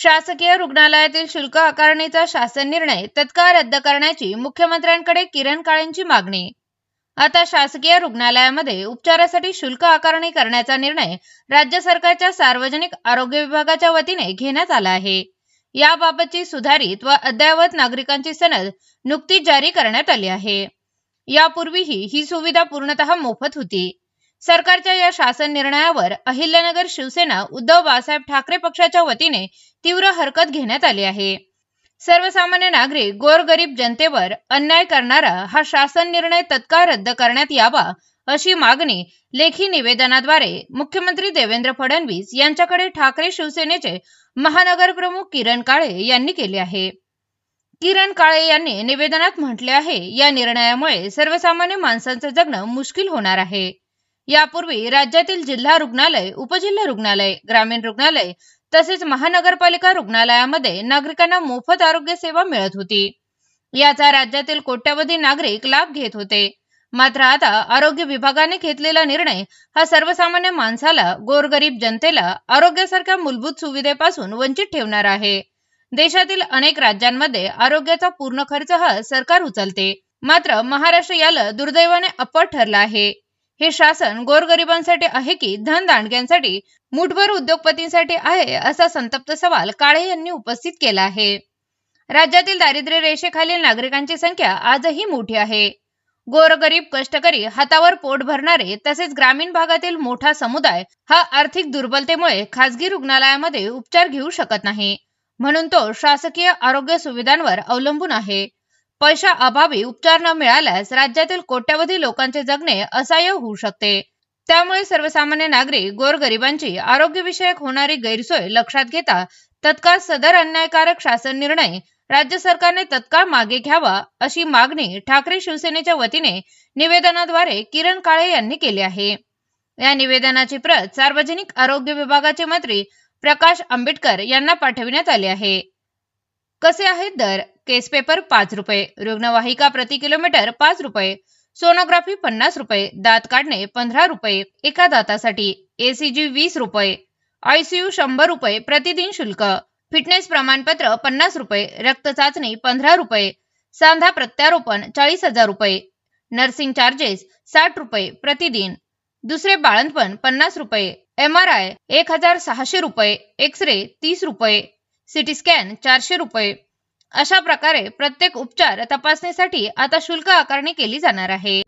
शासकीय रुग्णालयातील शुल्क आकारणीचा शासन निर्णय तत्काळ रद्द करण्याची मुख्यमंत्र्यांकडे किरण काळेंची मागणी। आता शासकीय रुग्णालयामध्ये उपचारासाठी शुल्क आकारणी करण्याचा निर्णय राज्य सरकारच्या सार्वजनिक आरोग्य विभागाच्या वतीने घेण्यात आला आहे। याबाबतची सुधारित व अद्ययावत नागरिकांची सनद नुकतीच जारी करण्यात आली आहे। यापूर्वीही ही सुविधा पूर्णतः मोफत होती। सरकारच्या या शासन निर्णयावर अहिल्यानगर शिवसेना उद्धव बाळासाहेब ठाकरे पक्षाच्या वतीने तीव्र हरकत घेण्यात आली आहे। सर्वसामान्य नागरिक गोरगरीब जनतेवर अन्याय करणारा हा शासन निर्णय तत्काळ रद्द करण्यात यावा अशी मागणी लेखी निवेदनाद्वारे मुख्यमंत्री देवेंद्र फडणवीस यांच्याकडे ठाकरे शिवसेनेचे महानगर प्रमुख किरण काळे यांनी केली आहे। किरण काळे यांनी निवेदनात म्हटले आहे, या निर्णयामुळे सर्वसामान्य माणसांचे जगणं मुश्किल होणार आहे। यापूर्वी राज्यातील जिल्हा रुग्णालय, उपजिल्हा रुग्णालय, ग्रामीण रुग्णालय तसेच महानगरपालिका रुग्णालयामध्ये नागरिकांना मोफत आरोग्य सेवा मिळत होती। याचा राज्यातील कोट्यवधी नागरिक लाभ घेत होते। मात्र आता आरोग्य विभागाने घेतलेला निर्णय हा सर्वसामान्य माणसाला, गोरगरीब जनतेला आरोग्यासारख्या मूलभूत सुविधेपासून वंचित ठेवणार आहे। देशातील अनेक राज्यांमध्ये आरोग्याचा पूर्ण खर्च हा सरकार उचलते, मात्र महाराष्ट्र याला दुर्दैवाने अपवाद ठरला आहे। हे शासन गोरगरिबांसाठी आहे की धनदांडग्यांसाठी, मुठभर उद्योगपतींसाठी आहे, असा संतप्त सवाल काळे यांनी उपस्थित केला आहे। राज्यातील दारिद्र्य रेषेखालील नागरिकांची संख्या आजही मोठी आहे। गोरगरीब, कष्टकरी, हातावर पोट भरणारे तसेच ग्रामीण भागातील मोठा समुदाय हा आर्थिक दुर्बलतेमुळे खासगी रुग्णालयामध्ये उपचार घेऊ शकत नाही, म्हणून तो शासकीय आरोग्य सुविधांवर अवलंबून आहे। पैशा अभावी उपचार न मिळाल्यास राज्यातील कोट्यवधी लोकांचे जगणे असह्य होऊ शकते। त्यामुळे सर्वसामान्य नागरिक, गोरगरिबांची आरोग्यविषयक होणारी गैरसोय लक्षात घेता तत्काळ सदर अन्यायकारक शासन निर्णय राज्य सरकारने तत्काळ मागे घ्यावा अशी मागणी ठाकरे शिवसेनेच्या वतीने निवेदनाद्वारे किरण काळे यांनी केली आहे। या निवेदनाची प्रत सार्वजनिक आरोग्य विभागाचे मंत्री प्रकाश आंबेडकर यांना पाठविण्यात आली आहे। कसे आहेत दर? केस पेपर 5 रुपये, रुग्णवाहिका प्रति किलोमीटर 5 रुपये, सोनोग्राफी 50 रुपये, दात काढणे 15 रुपये एका दातासाठी, ECG 20 रुपये, ICU 100 रुपये प्रतिदिन शुल्क, फिटनेस प्रमाणपत्र 50 रुपये, रक्त चाचणी 15 रुपये, सांधा प्रत्यारोपण 40,000 रुपये, नर्सिंग चार्जेस 60 रुपये प्रतिदिन, दुसरे बाळंतपण 50 रुपये, MRI 1600 रुपये, एक्स-रे 30 रुपये, सिटी स्कॅन 400 रुपये। अशा प्रकारे प्रत्येक उपचार तपासणीसाठी आता शुल्क आकारणी केली जाणार आहे।